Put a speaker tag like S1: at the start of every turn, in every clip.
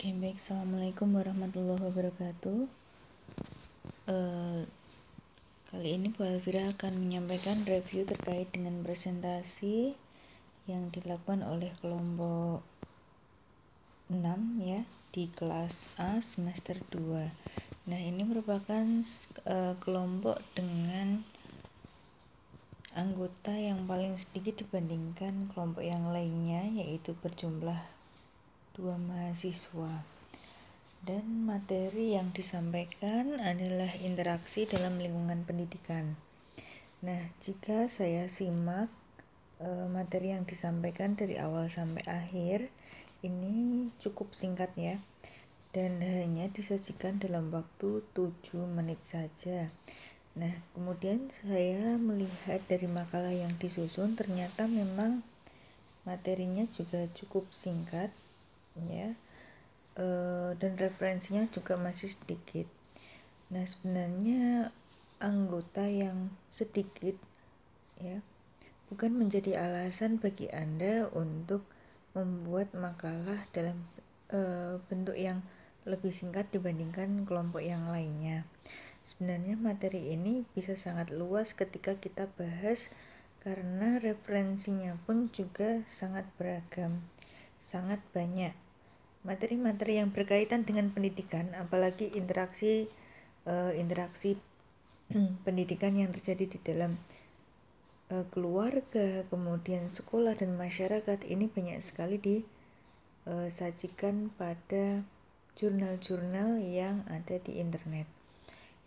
S1: Oke, baik. Assalamualaikum warahmatullahi wabarakatuh. Kali ini Bu Alvira akan menyampaikan review terkait dengan presentasi yang dilakukan oleh kelompok 6 ya di kelas A semester 2. Nah, ini merupakan kelompok dengan anggota yang paling sedikit dibandingkan kelompok yang lainnya, yaitu berjumlah 2 mahasiswa. Dan materi yang disampaikan adalah interaksi dalam lingkungan pendidikan. Nah, jika saya simak materi yang disampaikan dari awal sampai akhir, ini cukup singkat ya, dan hanya disajikan dalam waktu 7 menit saja. Nah, kemudian saya melihat dari makalah yang disusun, ternyata memang materinya juga cukup singkat ya. Dan referensinya juga masih sedikit. Nah, sebenarnya anggota yang sedikit ya bukan menjadi alasan bagi Anda untuk membuat makalah dalam bentuk yang lebih singkat dibandingkan kelompok yang lainnya. Sebenarnya materi ini bisa sangat luas ketika kita bahas, karena referensinya pun juga sangat beragam, sangat banyak. Materi-materi yang berkaitan dengan pendidikan, apalagi interaksi pendidikan yang terjadi di dalam keluarga, kemudian sekolah dan masyarakat, ini banyak sekali disajikan pada jurnal-jurnal yang ada di internet.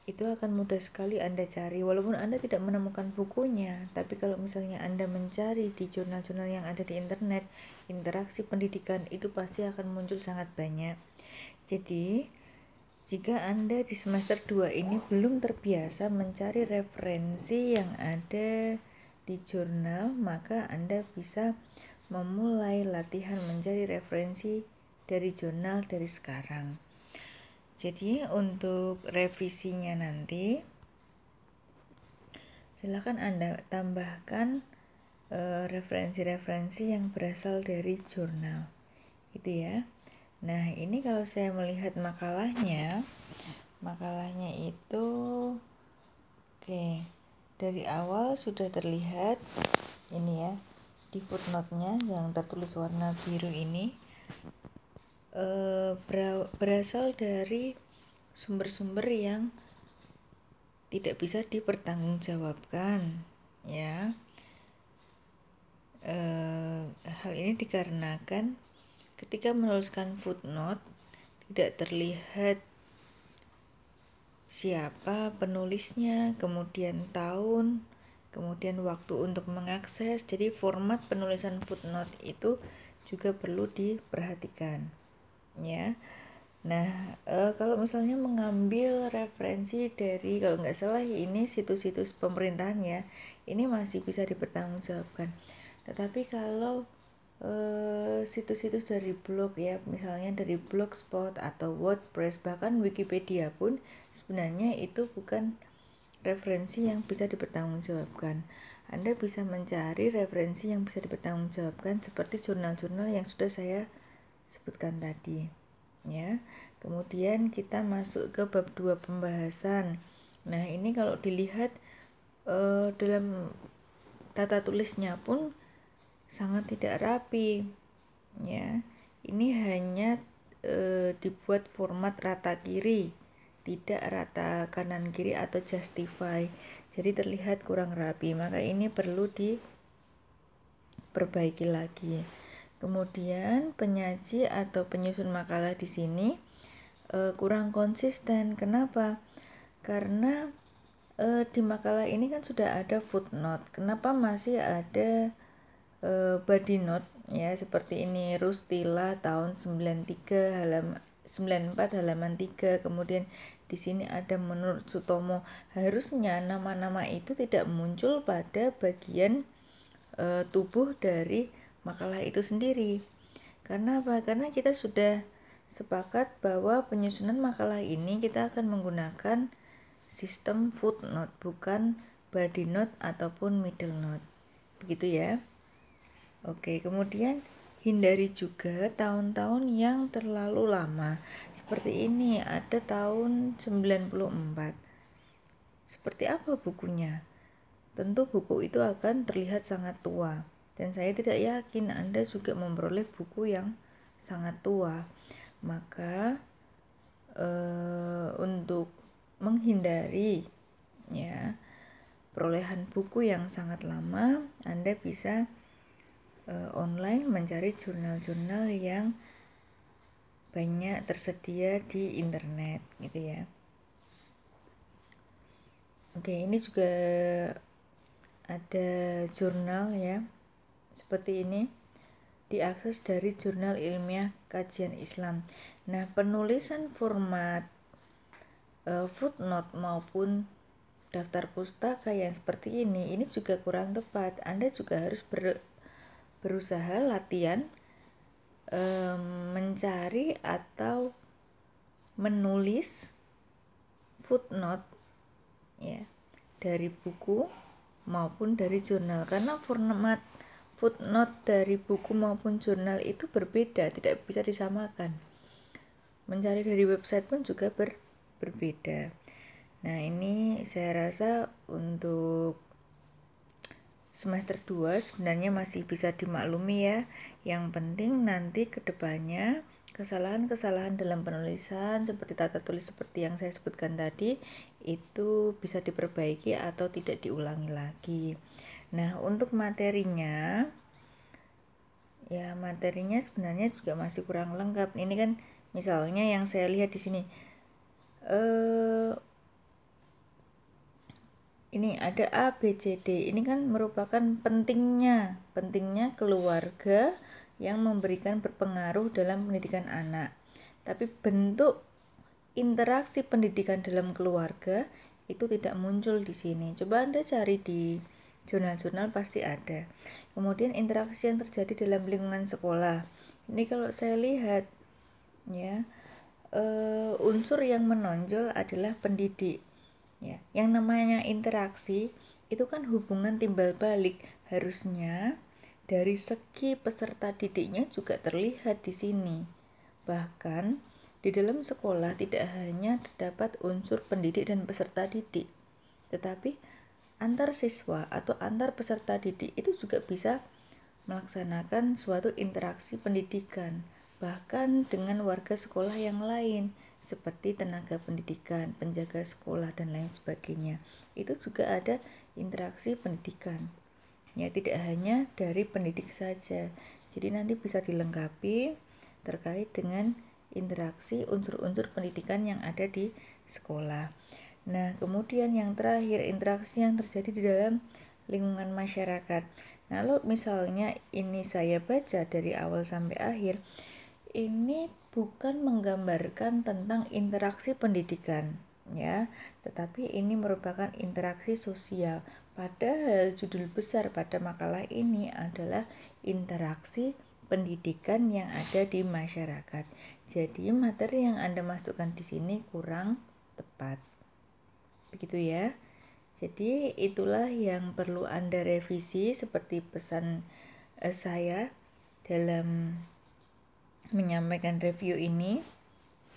S1: Itu akan mudah sekali Anda cari, walaupun Anda tidak menemukan bukunya, tapi kalau misalnya Anda mencari di jurnal-jurnal yang ada di internet, interaksi pendidikan itu pasti akan muncul sangat banyak. Jadi, jika Anda di semester 2 ini belum terbiasa mencari referensi yang ada di jurnal, maka Anda bisa memulai latihan mencari referensi dari jurnal dari sekarang. Jadi untuk revisinya nanti, silakan Anda tambahkan referensi-referensi yang berasal dari jurnal, gitu ya. Nah, ini kalau saya melihat makalahnya itu oke, dari awal sudah terlihat ini ya, di footnote-nya yang tertulis warna biru ini berasal dari sumber-sumber yang tidak bisa dipertanggungjawabkan ya. Hal ini dikarenakan ketika menuliskan footnote tidak terlihat siapa penulisnya, kemudian tahun, kemudian waktu untuk mengakses. Jadi format penulisan footnote itu juga perlu diperhatikan ya. Nah, kalau misalnya mengambil referensi dari, kalau nggak salah ini situs-situs pemerintahan ya, ini masih bisa dipertanggungjawabkan. Tetapi kalau situs-situs dari blog ya, misalnya dari Blogspot atau WordPress, bahkan Wikipedia pun sebenarnya itu bukan referensi yang bisa dipertanggungjawabkan. Anda bisa mencari referensi yang bisa dipertanggungjawabkan seperti jurnal-jurnal yang sudah saya sebutkan tadi ya. Kemudian kita masuk ke bab 2 pembahasan. Nah, ini kalau dilihat dalam tata tulisnya pun sangat tidak rapi ya. Ini hanya dibuat format rata kiri, tidak rata kanan kiri atau justify, jadi terlihat kurang rapi, maka ini perlu diperbaiki lagi. Kemudian penyaji atau penyusun makalah di sini kurang konsisten. Kenapa? Karena di makalah ini kan sudah ada footnote. Kenapa masih ada body note ya, seperti ini, Rustila tahun 94 halaman 3. Kemudian di sini ada menurut Sutomo. Harusnya nama-nama itu tidak muncul pada bagian tubuh dari makalah itu sendiri. Karena apa? Karena kita sudah sepakat bahwa penyusunan makalah ini kita akan menggunakan sistem footnote, bukan body note ataupun middle note. Begitu ya. Oke, kemudian hindari juga tahun-tahun yang terlalu lama. Seperti ini, ada tahun 94. Seperti apa bukunya? Tentu buku itu akan terlihat sangat tua. Dan saya tidak yakin Anda juga memperoleh buku yang sangat tua. Maka untuk menghindari ya perolehan buku yang sangat lama, Anda bisa online mencari jurnal-jurnal yang banyak tersedia di internet gitu ya. Oke, ini juga ada jurnal ya seperti ini, diakses dari Jurnal Ilmiah Kajian Islam. Nah, penulisan format footnote maupun daftar pustaka yang seperti ini juga kurang tepat. Anda juga harus berusaha latihan mencari atau menulis footnote ya dari buku maupun dari jurnal, karena format footnote dari buku maupun jurnal itu berbeda, tidak bisa disamakan. Mencari dari website pun juga berbeda. Nah, ini saya rasa untuk semester 2 sebenarnya masih bisa dimaklumi ya. Yang penting nanti kedepannya kesalahan-kesalahan dalam penulisan seperti tata tulis seperti yang saya sebutkan tadi itu bisa diperbaiki atau tidak diulangi lagi. Nah, untuk materinya sebenarnya juga masih kurang lengkap. Ini kan misalnya yang saya lihat di sini ini ada A, B, C, D. Ini kan merupakan pentingnya keluarga yang memberikan berpengaruh dalam pendidikan anak. Tapi bentuk interaksi pendidikan dalam keluarga itu tidak muncul di sini. Coba Anda cari di jurnal-jurnal pasti ada. Kemudian interaksi yang terjadi dalam lingkungan sekolah. Ini kalau saya lihat ya, unsur yang menonjol adalah pendidik. Ya, yang namanya interaksi itu kan hubungan timbal balik. Harusnya dari segi peserta didiknya juga terlihat di sini. Bahkan di dalam sekolah tidak hanya terdapat unsur pendidik dan peserta didik, tetapi antar siswa atau antar peserta didik itu juga bisa melaksanakan suatu interaksi pendidikan, bahkan dengan warga sekolah yang lain seperti tenaga pendidikan, penjaga sekolah dan lain sebagainya. Itu juga ada interaksi pendidikan. Ya, tidak hanya dari pendidik saja. Jadi nanti bisa dilengkapi terkait dengan interaksi unsur-unsur pendidikan yang ada di sekolah. Nah, kemudian yang terakhir, interaksi yang terjadi di dalam lingkungan masyarakat. Nah, kalau misalnya ini saya baca dari awal sampai akhir, ini bukan menggambarkan tentang interaksi pendidikan ya, tetapi ini merupakan interaksi sosial. Padahal judul besar pada makalah ini adalah interaksi pendidikan yang ada di masyarakat. Jadi materi yang Anda masukkan di sini kurang tepat. Begitu ya. Jadi itulah yang perlu Anda revisi seperti pesan saya dalam menyampaikan review ini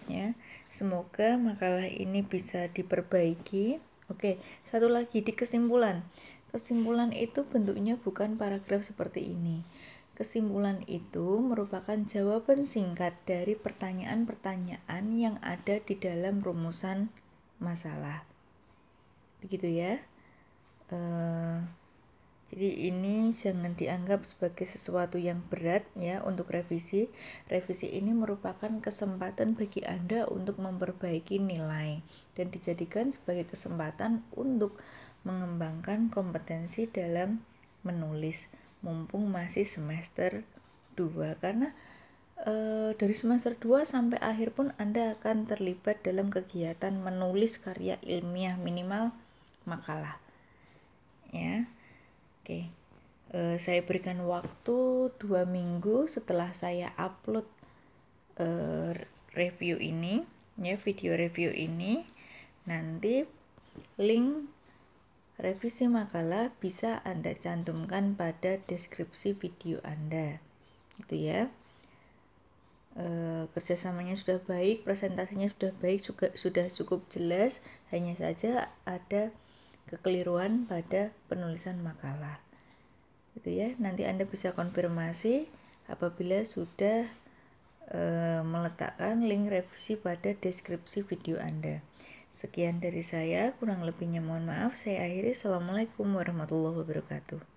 S1: ya. Semoga makalah ini bisa diperbaiki. Oke, satu lagi di kesimpulan. Kesimpulan itu bentuknya bukan paragraf seperti ini. Kesimpulan itu merupakan jawaban singkat dari pertanyaan-pertanyaan yang ada di dalam rumusan masalah. Begitu ya. Jadi ini jangan dianggap sebagai sesuatu yang berat ya untuk revisi. Revisi ini merupakan kesempatan bagi Anda untuk memperbaiki nilai dan dijadikan sebagai kesempatan untuk mengembangkan kompetensi dalam menulis mumpung masih semester 2, karena dari semester 2 sampai akhir pun Anda akan terlibat dalam kegiatan menulis karya ilmiah minimal makalah ya. Oke, saya berikan waktu 2 minggu setelah saya upload review ini ya, video review ini. Nanti link revisi makalah bisa Anda cantumkan pada deskripsi video Anda gitu ya. Kerjasamanya sudah baik, presentasinya sudah baik, juga sudah cukup jelas, hanya saja ada kekeliruan pada penulisan makalah gitu ya. Nanti Anda bisa konfirmasi apabila sudah meletakkan link revisi pada deskripsi video Anda. Sekian dari saya, kurang lebihnya mohon maaf. Saya akhiri. Assalamualaikum warahmatullahi wabarakatuh.